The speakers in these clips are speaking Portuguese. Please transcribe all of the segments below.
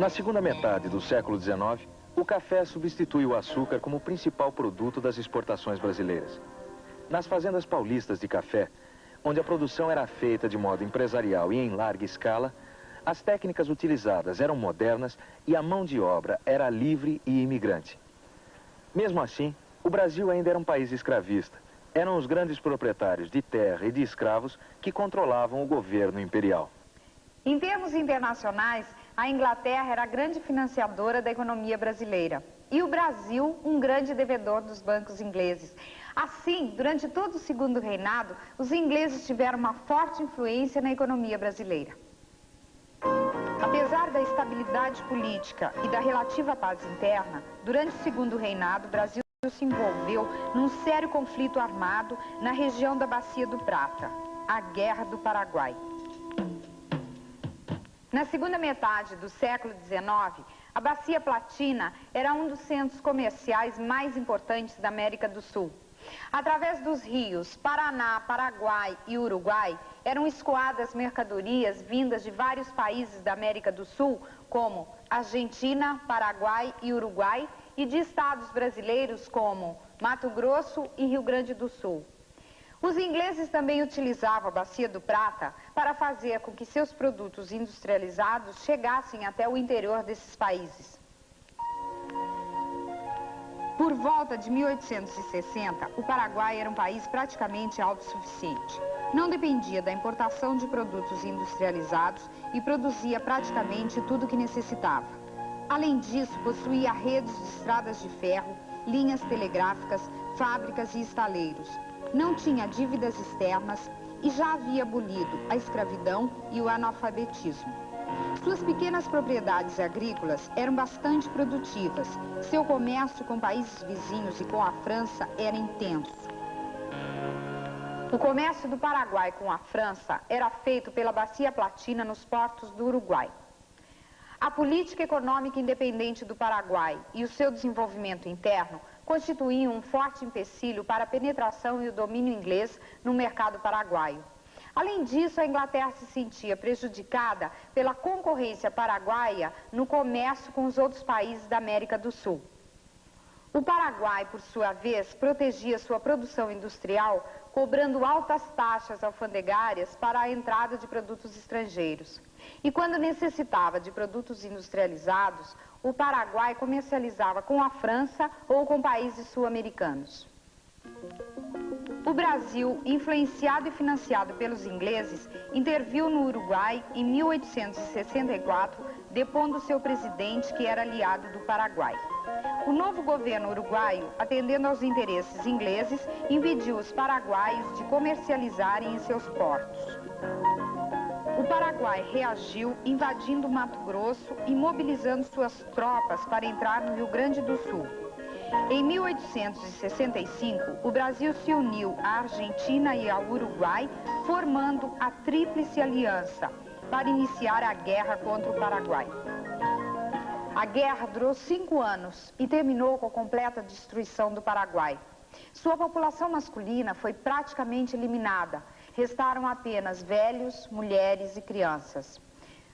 Na segunda metade do século XIX, o café substitui o açúcar como principal produto das exportações brasileiras. Nas fazendas paulistas de café, onde a produção era feita de modo empresarial e em larga escala, as técnicas utilizadas eram modernas e a mão de obra era livre e imigrante. Mesmo assim, o Brasil ainda era um país escravista. Eram os grandes proprietários de terra e de escravos que controlavam o governo imperial. Em termos internacionais, a Inglaterra era a grande financiadora da economia brasileira e o Brasil um grande devedor dos bancos ingleses. Assim, durante todo o segundo reinado, os ingleses tiveram uma forte influência na economia brasileira. Apesar da estabilidade política e da relativa paz interna, durante o segundo reinado, o Brasil se envolveu num sério conflito armado na região da Bacia do Prata, a Guerra do Paraguai. Na segunda metade do século XIX, a Bacia Platina era um dos centros comerciais mais importantes da América do Sul. Através dos rios Paraná, Paraguai e Uruguai, eram escoadas mercadorias vindas de vários países da América do Sul, como Argentina, Paraguai e Uruguai, e de estados brasileiros como Mato Grosso e Rio Grande do Sul. Os ingleses também utilizavam a Bacia do Prata para fazer com que seus produtos industrializados chegassem até o interior desses países. Por volta de 1860, o Paraguai era um país praticamente autossuficiente. Não dependia da importação de produtos industrializados e produzia praticamente tudo o que necessitava. Além disso, possuía redes de estradas de ferro, linhas telegráficas, fábricas e estaleiros. Não tinha dívidas externas e já havia abolido a escravidão e o analfabetismo. Suas pequenas propriedades agrícolas eram bastante produtivas. Seu comércio com países vizinhos e com a França era intenso. O comércio do Paraguai com a França era feito pela Bacia Platina nos portos do Uruguai. A política econômica independente do Paraguai e o seu desenvolvimento interno constituíam um forte empecilho para a penetração e o domínio inglês no mercado paraguaio. Além disso, a Inglaterra se sentia prejudicada pela concorrência paraguaia no comércio com os outros países da América do Sul. O Paraguai, por sua vez, protegia sua produção industrial, cobrando altas taxas alfandegárias para a entrada de produtos estrangeiros. E quando necessitava de produtos industrializados, o Paraguai comercializava com a França ou com países sul-americanos. O Brasil, influenciado e financiado pelos ingleses, interviu no Uruguai em 1864, depondo seu presidente, que era aliado do Paraguai. O novo governo uruguaio, atendendo aos interesses ingleses, impediu os paraguaios de comercializarem em seus portos. O Paraguai reagiu invadindo Mato Grosso e mobilizando suas tropas para entrar no Rio Grande do Sul. Em 1865, o Brasil se uniu à Argentina e ao Uruguai, formando a Tríplice Aliança, para iniciar a guerra contra o Paraguai. A guerra durou 5 anos e terminou com a completa destruição do Paraguai. Sua população masculina foi praticamente eliminada. Restaram apenas velhos, mulheres e crianças.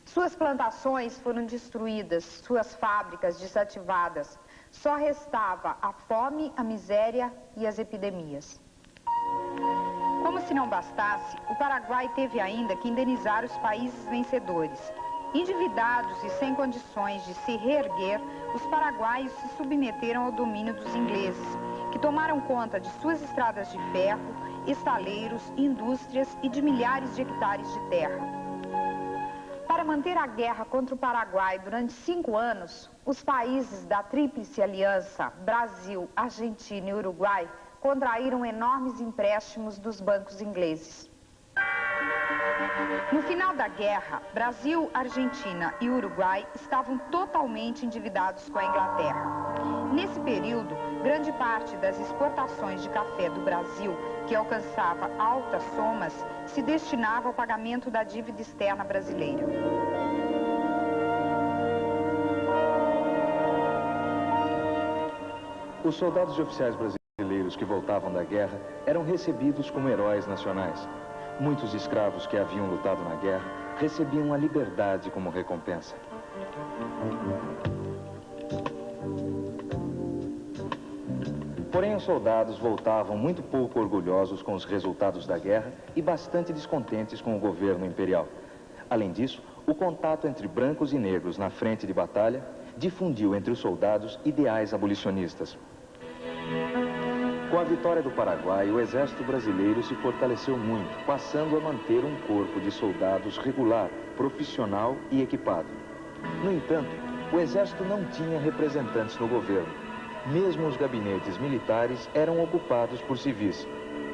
Suas plantações foram destruídas, suas fábricas desativadas. Só restava a fome, a miséria e as epidemias. Como se não bastasse, o Paraguai teve ainda que indenizar os países vencedores. Endividados e sem condições de se reerguer, os paraguaios se submeteram ao domínio dos ingleses, que tomaram conta de suas estradas de ferro, estaleiros, indústrias e de milhares de hectares de terra. Para manter a guerra contra o Paraguai durante 5 anos, os países da Tríplice Aliança, Brasil, Argentina e Uruguai, contraíram enormes empréstimos dos bancos ingleses. No final da guerra, Brasil, Argentina e Uruguai estavam totalmente endividados com a Inglaterra. Nesse período, grande parte das exportações de café do Brasil, que alcançava altas somas, se destinava ao pagamento da dívida externa brasileira. Os soldados e oficiais brasileiros que voltavam da guerra eram recebidos como heróis nacionais. Muitos escravos que haviam lutado na guerra recebiam a liberdade como recompensa. Porém, os soldados voltavam muito pouco orgulhosos com os resultados da guerra e bastante descontentes com o governo imperial. Além disso, o contato entre brancos e negros na frente de batalha difundiu entre os soldados ideais abolicionistas. Com a vitória do Paraguai, o exército brasileiro se fortaleceu muito, passando a manter um corpo de soldados regular, profissional e equipado. No entanto, o exército não tinha representantes no governo. Mesmo os gabinetes militares eram ocupados por civis.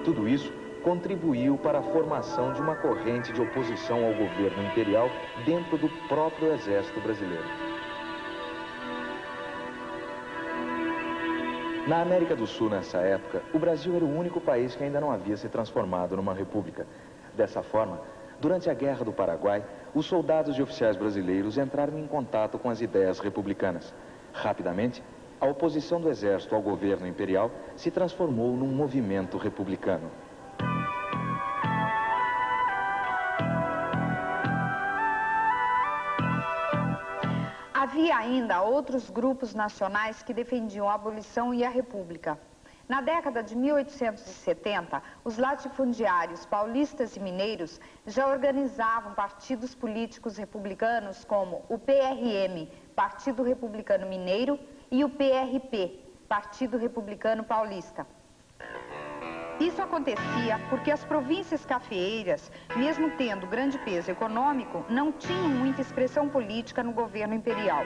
Tudo isso contribuiu para a formação de uma corrente de oposição ao governo imperial dentro do próprio exército brasileiro. Na América do Sul, nessa época, o Brasil era o único país que ainda não havia se transformado numa república. Dessa forma, durante a Guerra do Paraguai, os soldados e oficiais brasileiros entraram em contato com as ideias republicanas. Rapidamente, a oposição do exército ao governo imperial se transformou num movimento republicano. Havia ainda outros grupos nacionais que defendiam a abolição e a república. Na década de 1870, os latifundiários paulistas e mineiros já organizavam partidos políticos republicanos como o PRM, Partido Republicano Mineiro, e o PRP, Partido Republicano Paulista. Isso acontecia porque as províncias cafeeiras, mesmo tendo grande peso econômico, não tinham muita expressão política no governo imperial.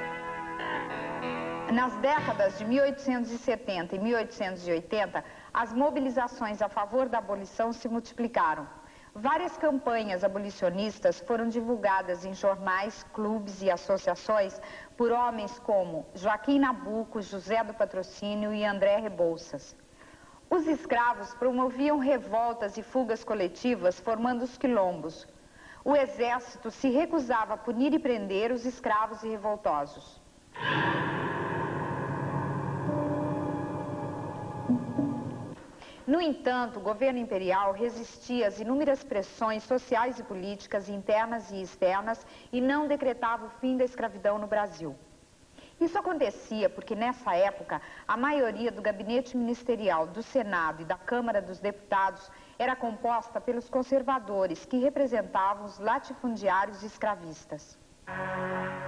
Nas décadas de 1870 e 1880, as mobilizações a favor da abolição se multiplicaram. Várias campanhas abolicionistas foram divulgadas em jornais, clubes e associações por homens como Joaquim Nabuco, José do Patrocínio e André Rebouças. Os escravos promoviam revoltas e fugas coletivas, formando os quilombos. O exército se recusava a punir e prender os escravos e revoltosos. No entanto, o governo imperial resistia às inúmeras pressões sociais e políticas internas e externas e não decretava o fim da escravidão no Brasil. Isso acontecia porque, nessa época, a maioria do gabinete ministerial, do Senado e da Câmara dos Deputados era composta pelos conservadores, que representavam os latifundiários escravistas.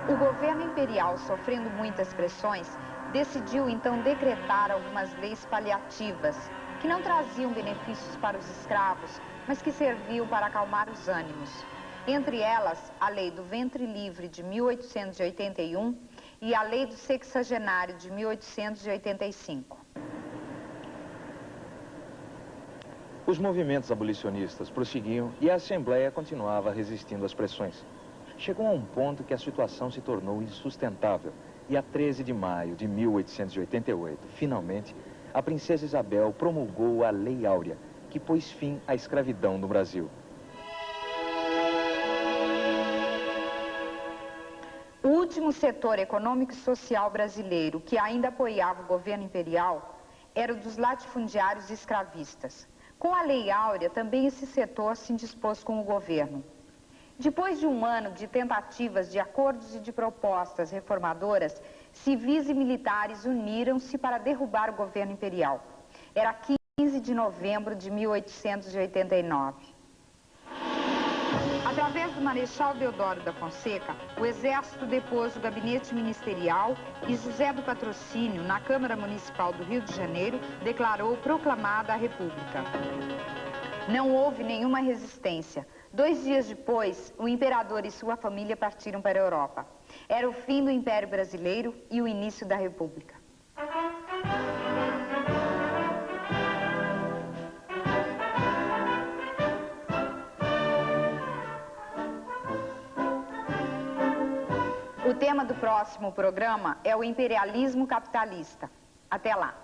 O governo imperial, sofrendo muitas pressões, decidiu então decretar algumas leis paliativas, que não traziam benefícios para os escravos, mas que serviam para acalmar os ânimos. Entre elas, a Lei do Ventre Livre de 1881 e a Lei do Sexagenário de 1885. Os movimentos abolicionistas prosseguiam e a Assembleia continuava resistindo às pressões. Chegou a um ponto que a situação se tornou insustentável e a 13 de maio de 1888, finalmente, a princesa Isabel promulgou a Lei Áurea, que pôs fim à escravidão no Brasil. O último setor econômico e social brasileiro que ainda apoiava o governo imperial era o dos latifundiários escravistas. Com a Lei Áurea, também esse setor se indispôs com o governo. Depois de um ano de tentativas de acordos e de propostas reformadoras, civis e militares uniram-se para derrubar o governo imperial. Era 15 de novembro de 1889. Através do Marechal Deodoro da Fonseca, o Exército depôs o gabinete ministerial e José do Patrocínio, na Câmara Municipal do Rio de Janeiro, declarou proclamada a República. Não houve nenhuma resistência. 2 dias depois, o imperador e sua família partiram para a Europa. Era o fim do Império Brasileiro e o início da República. O tema do próximo programa é o imperialismo capitalista. Até lá!